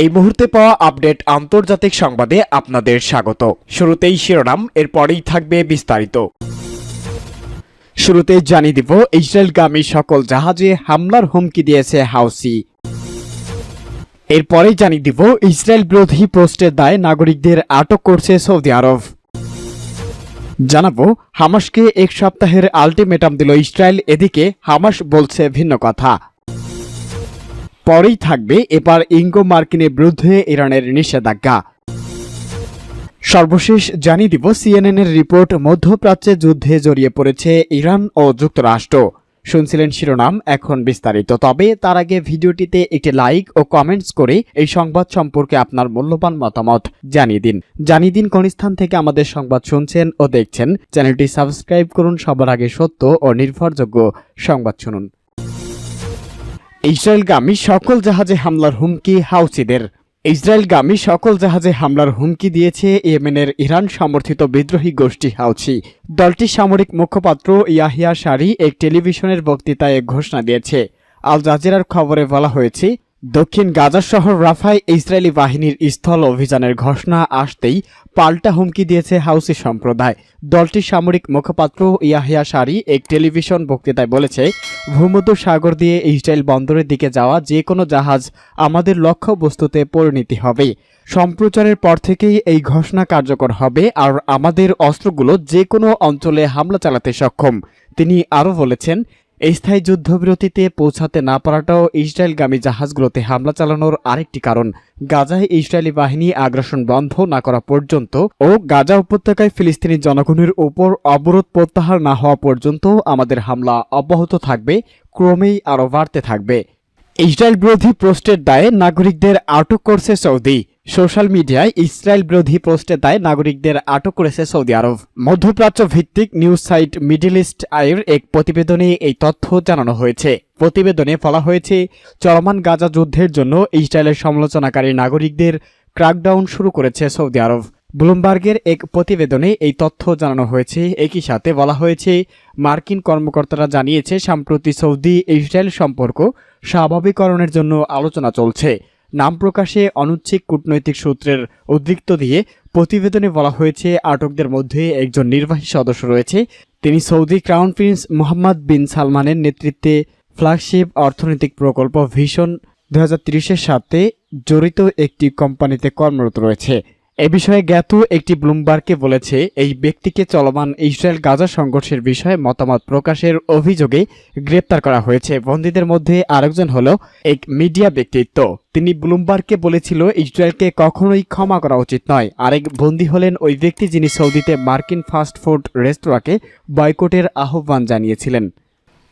এই মুহূর্তে পাওয়া আপডেট আন্তর্জাতিক সংবাদে আপনাদের স্বাগত। শুরুতেই শিরোনাম, এরপরেই থাকবে বিস্তারিত। শুরুতে জানিয়ে দিব, ইসরায়েলগামী সকল জাহাজে হামলার হুমকি দিয়েছে হাউসি। এরপরেই জানিয়ে দিব, ইসরায়েল বিরোধী পোস্টের দায়ে নাগরিকদের আটক করছে সৌদি আরব। জানাবো, হামাসকে এক সপ্তাহের আলটিমেটাম দিল ইসরায়েল, এদিকে হামাস বলছে ভিন্ন কথা। পরেই থাকবে, এবার ইঙ্গো মার্কিনের বিরুদ্ধে ইরানের নিষেধাজ্ঞা। সর্বশেষ জানিয়ে দিব, সিএনএনের রিপোর্ট, মধ্যপ্রাচ্যে যুদ্ধে জড়িয়ে পড়েছে ইরান ও যুক্তরাষ্ট্র। শুনছিলেন শিরোনাম, এখন বিস্তারিত। তবে তার আগে ভিডিওটিতে একটি লাইক ও কমেন্টস করে এই সংবাদ সম্পর্কে আপনার মূল্যবান মতামত জানিয়ে দিন কোন স্থান থেকে আমাদের সংবাদ শুনছেন ও দেখছেন। চ্যানেলটি সাবস্ক্রাইব করুন সবার আগে সত্য ও নির্ভরযোগ্য সংবাদ শুনুন। ইসরায়েলগামী সকল জাহাজে হামলার হুমকি হাউসিদের। ইসরায়েলগামী সকল জাহাজে হামলার হুমকি দিয়েছে ইয়েমেনের ইরান সমর্থিত বিদ্রোহী গোষ্ঠী হাউসি। দলটির সামরিক মুখপাত্র ইয়াহিয়া সারি এক টেলিভিশনের বক্তৃতায় ঘোষণা দিয়েছে। আল জাজিরার খবরে বলা হয়েছে, দক্ষিণ গাজা শহর রাফায় ইসরায়েলি বাহিনীর স্থল অভিযানের ঘোষণা আসতেই পাল্টা হুমকি দিয়েছে হাউসি সম্প্রদায়। দলটির সামরিক মুখপাত্র ইয়াহিয়া সারি এক টেলিভিশন বক্তৃতায় বলেছে, ভূমধ্য সাগর দিয়ে ইসরায়েল বন্দরের দিকে যাওয়া যে কোনো জাহাজ আমাদের লক্ষ্যবস্তুতে পরিণতি হবে। সম্প্রচারের পর থেকেই এই ঘোষণা কার্যকর হবে, আর আমাদের অস্ত্রগুলো যে কোনো অঞ্চলে হামলা চালাতে সক্ষম। তিনি আরও বলেছেন, স্থায়ী যুদ্ধবিরতিতে পৌঁছাতে না পারাটাও ইসরায়েলগামী জাহাজগুলোতে হামলা চালানোর আরেকটি কারণ। গাজায় ইসরায়েলি বাহিনী আগ্রাসন বন্ধ না করা পর্যন্ত ও গাজা উপত্যকায় ফিলিস্তিনি জনগণের উপর অবরোধ প্রত্যাহার না হওয়া পর্যন্ত আমাদের হামলা অব্যাহত থাকবে, ক্রমেই আরও বাড়তে থাকবে। ইসরায়েল বিরোধী পোস্টের দায়ে নাগরিকদের আটক করছে সৌদি। সোশ্যাল মিডিয়ায় ইসরায়েল বিরোধী পোস্টের দায়ে নাগরিকদের আটক করেছে সৌদি আরব। মধ্যপ্রাচ্য ভিত্তিক নিউজ সাইট মিডল ইস্ট আইয়ের এক প্রতিবেদনে এই তথ্য জানানো হয়েছে। প্রতিবেদনে বলা হয়েছে, চলমান গাজা যুদ্ধের জন্য ইসরায়েলের সমালোচনাকারী নাগরিকদের ক্র্যাকডাউন শুরু করেছে সৌদি আরব। ব্লুমবার্গের এক প্রতিবেদনে এই তথ্য জানানো হয়েছে। একই সাথে বলা হয়েছে, মার্কিন কর্মকর্তারা জানিয়েছে, সম্প্রতি সৌদি ইসরায়েল সম্পর্ক স্বাভাবিকরণের জন্য আলোচনা চলছে। নাম প্রকাশে অনুচ্ছিক কূটনৈতিক সূত্রের উদ্ধৃত দিয়ে প্রতিবেদনে বলা হয়েছে, আটকদের মধ্যে একজন নির্বাহী সদস্য রয়েছে। তিনি সৌদি ক্রাউন প্রিন্স মোহাম্মদ বিন সালমানের নেতৃত্বে ফ্ল্যাগশিপ অর্থনৈতিক প্রকল্প ভিশন 2030-এর সাথে জড়িত একটি কোম্পানিতে কর্মরত রয়েছে। এ বিষয়ে জ্ঞাত একটি ব্লুমবার্গকে বলেছে, এই ব্যক্তিকে চলমান ইসরায়েল গাজা সংঘর্ষের বিষয়ে মতামত প্রকাশের অভিযোগে গ্রেপ্তার করা হয়েছে। বন্দীদের মধ্যে আরেকজন হল এক মিডিয়া ব্যক্তিত্ব। তিনি ব্লুমবার্গকে বলেছিল, ইসরায়েলকে কখনোই ক্ষমা করা উচিত নয়। আরেক বন্দী হলেন ওই ব্যক্তি যিনি সৌদিতে মার্কিন ফাস্ট ফুড রেস্তোরাঁকে বয়কটের আহ্বান জানিয়েছিলেন।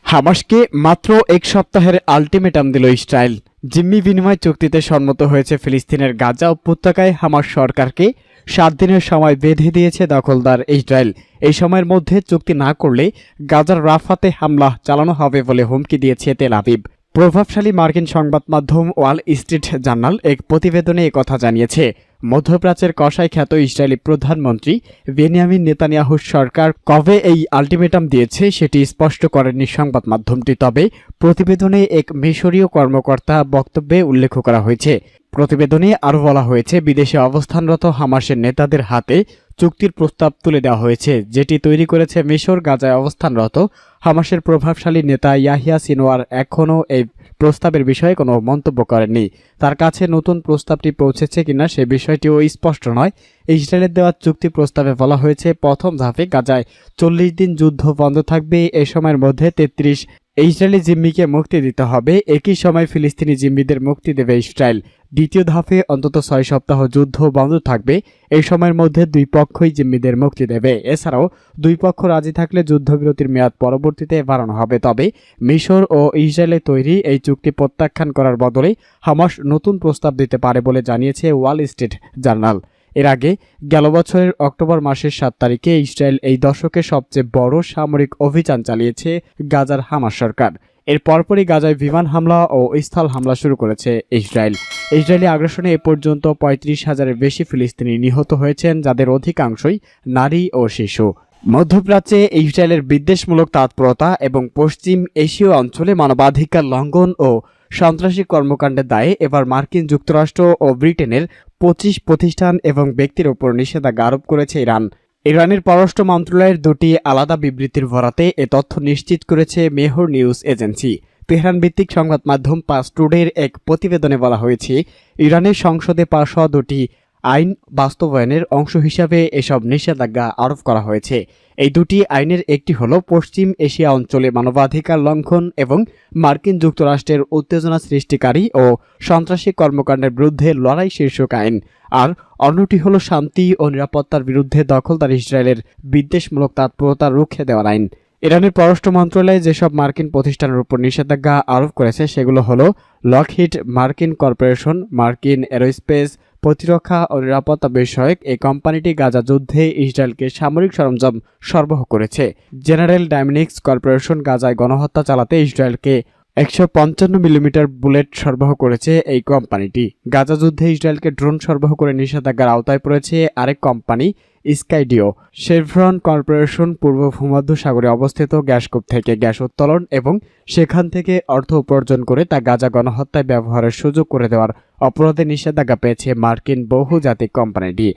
হামাসকে মাত্র এক সপ্তাহের আলটিমেটাম দিল ইসরায়েল। জিম্মি বিনিময় চুক্তিতে সম্মত হয়েছে ফিলিস্তিনের গাজা উপত্যকায়। হামাস সরকারকে 7 দিনের সময় বেঁধে দিয়েছে দখলদার ইসরায়েল। এই সময়ের মধ্যে চুক্তি না করলে গাজার রাফাতে হামলা চালানো হবে বলে হুমকি দিয়েছে তেল আবিব। প্রভাবশালী মার্কিন সংবাদ মাধ্যম ওয়াল স্ট্রিট জার্নাল এক প্রতিবেদনে একথা জানিয়েছে। মধ্যপ্রাচ্যের কসাই খ্যাত ইসরায়েলি প্রধানমন্ত্রী বেনিয়ামিন নেতানিয়াহুর সরকার কবে এই আলটিমেটাম দিয়েছে সেটি স্পষ্ট করেননি সংবাদ মাধ্যমটি। তবে প্রতিবেদনে এক মিশরীয় কর্মকর্তা বক্তব্যে উল্লেখ করা হয়েছে। প্রতিবেদনে আরও বলা হয়েছে, বিদেশে অবস্থানরত হামাসের নেতাদের হাতে চুক্তির প্রস্তাব তুলে দেওয়া হয়েছে, যেটি তৈরি করেছে মিশর। গাজায় অবস্থানরত হামাসের প্রভাবশালী নেতা ইয়াহিয়া সিনওয়ার এখনও এই প্রস্তাবের বিষয়ে কোনো মন্তব্য করেননি। তার কাছে নতুন প্রস্তাবটি পৌঁছেছে কিনা সে বিষয়টিও স্পষ্ট নয়। ইসরায়েলের দেওয়া চুক্তি প্রস্তাবে বলা হয়েছে, প্রথম ধাপে গাজায় 40 দিন যুদ্ধ বন্ধ থাকবে। এ সময়ের মধ্যে 33 ইসরায়েলি জিম্মিকে মুক্তি দিতে হবে। একই সময় ফিলিস্তিনি জিম্মিদের মুক্তি দেবে ইসরায়েল। দ্বিতীয় ধাপে অন্তত 6 সপ্তাহ যুদ্ধ বন্ধ থাকবে। এই সময়ের মধ্যে দুই পক্ষই জিম্মিদের মুক্তি দেবে। এছাড়াও দুই পক্ষ রাজি থাকলে যুদ্ধবিরতির মেয়াদ পরবর্তীতে বাড়ানো হবে। তবে মিশর ও ইসরায়েলের তৈরি এই চুক্তি প্রত্যাখ্যান করার বদলে হামাস নতুন প্রস্তাব দিতে পারে বলে জানিয়েছে ওয়াল স্ট্রিট জার্নাল। এর আগে গেল বছরের অক্টোবর মাসের 7 তারিখে ইসরায়েল এই দশকের সবচেয়ে বড় সামরিক অভিযান চালিয়েছে গাজার হামাস সরকার। এর পরপরই গাজায় বিমান হামলা ও স্থল হামলা শুরু করেছে ইসরায়েল। ইসরায়েলি আগ্রাসনে এ পর্যন্ত 35,000-এর বেশি ফিলিস্তিনি নিহত হয়েছেন, যাদের অধিকাংশই নারী ও শিশু। মধ্যপ্রাচ্যে ইসরায়েলের বিদ্বেষমূলক তৎপরতা এবং পশ্চিম এশীয় অঞ্চলে মানবাধিকার লঙ্ঘন ও সন্ত্রাসী কর্মকাণ্ডের দায়ে এবার মার্কিন যুক্তরাষ্ট্র ও ব্রিটেনের 25 প্রতিষ্ঠান এবং ব্যক্তির উপর নিষেধাজ্ঞা আরোপ করেছে ইরান। ইরানের পররাষ্ট্র মন্ত্রণালয়ের দুটি আলাদা বিবৃতির ভরাতে এ তথ্য নিশ্চিত করেছে মেহর নিউজ এজেন্সি। তেহরান ভিত্তিক সংবাদ মাধ্যম পাস টুডের এক প্রতিবেদনে বলা হয়েছে, ইরানের সংসদে পাস হওয়া দুটি আইন বাস্তবায়নের অংশ হিসাবে এসব নিষেধাজ্ঞা আরোপ করা হয়েছে। এই দুটি আইনের একটি হল পশ্চিম এশিয়া অঞ্চলে মানবাধিকার লঙ্ঘন এবং মার্কিন যুক্তরাষ্ট্রের উত্তেজনা সৃষ্টিকারী ও সন্ত্রাসী কর্মকাণ্ডের বিরুদ্ধে লড়াই শীর্ষক আইন, আর অন্যটি হল শান্তি ও নিরাপত্তার বিরুদ্ধে দখলদার ইসরায়েলের বিদ্বেষমূলক তৎপরতা রুখে দেওয়ার আইন। ইরানের পররাষ্ট্র মন্ত্রণালয় যেসব মার্কিন প্রতিষ্ঠানের উপর নিষেধাজ্ঞা আরোপ করেছে সেগুলো হলো লকহিড মার্কিন কর্পোরেশন, মার্কিন এরোস্পেস, প্রতিরক্ষা ও নিরাপত্তা বিষয়ক এই কোম্পানিটি গাজা যুদ্ধে ইসরায়েলকে সামরিক সরঞ্জাম সরবরাহ করেছে। জেনারেল ডাইনামিক্স কর্পোরেশন গাজায় গণহত্যা চালাতে ইসরায়েলকে 155 মিলিমিটার বুলেট সরবরাহ করেছে এই কোম্পানিটি। গাজা যুদ্ধে ইসরায়েলকে ড্রোন সরবরাহ করে নিষেধাজ্ঞার আওতায় পড়েছে আরেক কোম্পানি স্কাইডিও। শেভরন কর্পোরেশন পূর্ব ভূমধ্য সাগরে অবস্থিত গ্যাসকূপ থেকে গ্যাস উত্তোলন এবং সেখান থেকে অর্থ উপার্জন করে তা গাজা গণহত্যায় ব্যবহারের সুযোগ করে দেওয়ার অপরাধে নিষেধাজ্ঞা পেয়েছে মার্কিন বহুজাতিক কোম্পানিটি।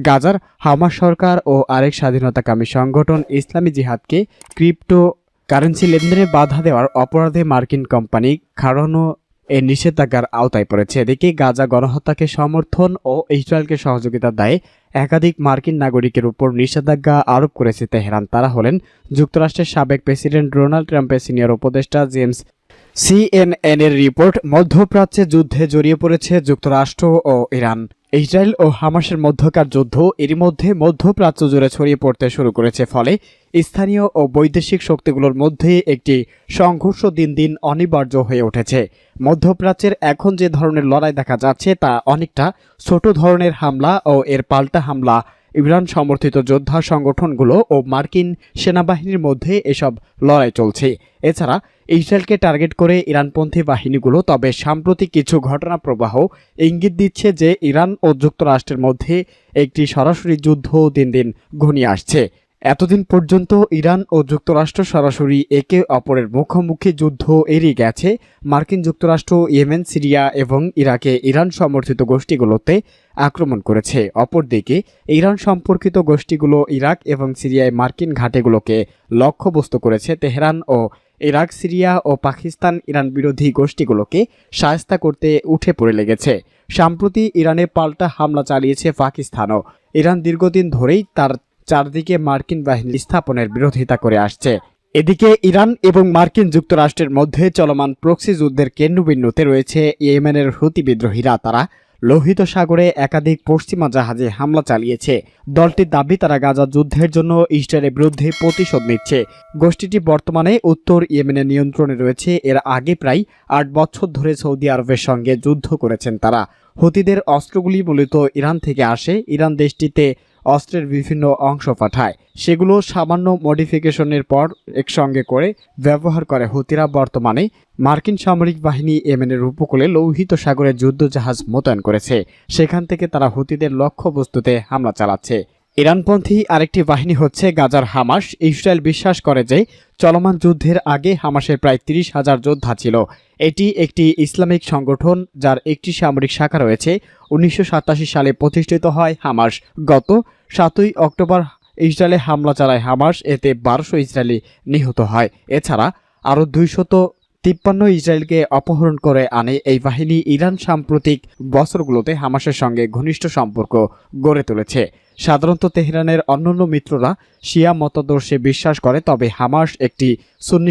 গাজার হামাস সরকার ও আরেক স্বাধীনতাকামী সংগঠন ইসলামী জিহাদকে ক্রিপ্টো কারেন্সি লেনদেনে বাধা দেওয়ার অপরাধে মার্কিন কোম্পানি খাড়ানো এই নিষেধাজ্ঞার আওতায় পড়েছে। এদিকে গাজা গণহত্যাকে সমর্থন ও ইসরায়েলকে সহযোগিতার দায়ে একাধিক মার্কিন নাগরিকের উপর নিষেধাজ্ঞা আরোপ করেছে তেহরান। তারা হলেন যুক্তরাষ্ট্রের সাবেক প্রেসিডেন্ট ডোনাল্ড ট্রাম্পের সিনিয়র উপদেষ্টা জেমস। সিএনএন-এর রিপোর্ট, মধ্যপ্রাচ্যে যুদ্ধে জড়িয়ে পড়েছে যুক্তরাষ্ট্র ও ইরান। ইসরায়েল ও হামাসের মধ্যকার যুদ্ধ এরই মধ্যে মধ্যপ্রাচ্য জুড়ে ছড়িয়ে পড়তে শুরু করেছে, ফলে স্থানীয় ও বৈদেশিক শক্তিগুলোর মধ্যে একটি সংঘর্ষ দিন দিন অনিবার্য হয়ে উঠেছে। মধ্যপ্রাচ্যের এখন যে ধরনের লড়াই দেখা যাচ্ছে তা অনেকটা ছোট ধরনের হামলা ও এর পাল্টা হামলা। ইরান সমর্থিত যোদ্ধা সংগঠনগুলো ও মার্কিন সেনাবাহিনীর মধ্যে এসব লড়াই চলছে। এছাড়া ইসরায়েলকে টার্গেট করে ইরানপন্থী বাহিনীগুলো। তবে সাম্প্রতিক কিছু ঘটনা প্রবাহ ইঙ্গিত দিচ্ছে যে ইরান ও যুক্তরাষ্ট্রের মধ্যে একটি সরাসরি যুদ্ধ দিন দিন ঘনিয়ে আসছে। এতদিন পর্যন্ত ইরান ও যুক্তরাষ্ট্র সরাসরি একে অপরের মুখোমুখি যুদ্ধ এড়িয়ে গেছে। মার্কিন যুক্তরাষ্ট্র ইয়েমেন, সিরিয়া এবং ইরাকে ইরান সমর্থিত গোষ্ঠীগুলোতে আক্রমণ করেছে। অপরদিকে ইরান সম্পর্কিত গোষ্ঠীগুলো ইরাক এবং সিরিয়ায় মার্কিন ঘাঁটিগুলোকে লক্ষ্যবস্তু করেছে। তেহরান ও ইরাক, সিরিয়া ও পাকিস্তান ইরান বিরোধী গোষ্ঠীগুলোকে শায়েস্তা করতে উঠে পড়ে লেগেছে। সম্প্রতি ইরানে পাল্টা হামলা চালিয়েছে পাকিস্তানও। ইরান দীর্ঘদিন ধরেই তার চারদিকে মার্কিন বাহিনী স্থাপনের বিরোধিতা করে আসছে। এদিকে ইরান এবং মার্কিন যুক্তরাষ্ট্রের মধ্যে চলমান প্রক্সি যুদ্ধের কেন্দ্রবিন্দুতে রয়েছে ইয়েমেনের হুতি বিদ্রোহীরা। তারা লোহিত সাগরে একাধিক পশ্চিমা জাহাজে হামলা চালিয়েছে। দলটির দাবি তারা গাজা যুদ্ধের জন্য ইসরায়েলের বিরুদ্ধে প্রতিশোধ নিচ্ছে। গোষ্ঠীটি বর্তমানে উত্তর ইয়েমেনের নিয়ন্ত্রণে রয়েছে। এর আগে প্রায় 8 বছর ধরে সৌদি আরবের সঙ্গে যুদ্ধ করেছেন তারা। হুতিদের অস্ত্রগুলি মূলত ইরান থেকে আসে। ইরান দেশটিতে অস্ত্রের বিভিন্ন অংশ পাঠায়, সেগুলো সামান্য মডিফিকেশনের পর একসঙ্গে করে ব্যবহার করে হুতিরা। বর্তমানে মার্কিন সামরিক বাহিনী ইয়েমেনের উপকূলে লোহিত সাগরে যুদ্ধজাহাজ মোতায়েন করেছে। সেখান থেকে তারা হুতিদের লক্ষ্যবস্তুতে হামলা চালাচ্ছে। ইরানপন্থী আরেকটি বাহিনী হচ্ছে গাজার হামাস। ইসরায়েল বিশ্বাস করে যে চলমান যুদ্ধের আগে হামাসের প্রায় 30,000 যোদ্ধা ছিল। এটি একটি ইসলামিক সংগঠন যার একটি সামরিক শাখা রয়েছে। 1987 সালে প্রতিষ্ঠিত হয় হামাস। গত 7ই অক্টোবর ইসরায়েলে হামলা চালায় হামাস। এতে 1200 ইসরায়েলি নিহত হয়। এছাড়া আরও 253 ইসরায়েলকে অপহরণ করে আনে এই বাহিনী। ইরান সাম্প্রতিক বছরগুলোতে হামাসের সঙ্গে ঘনিষ্ঠ সম্পর্ক গড়ে তুলেছে। সাধারণত তেহরানের অন্যান্য মিত্ররা শিয়া মতাদর্শে বিশ্বাস করে, তবে হামাস একটি সুন্নি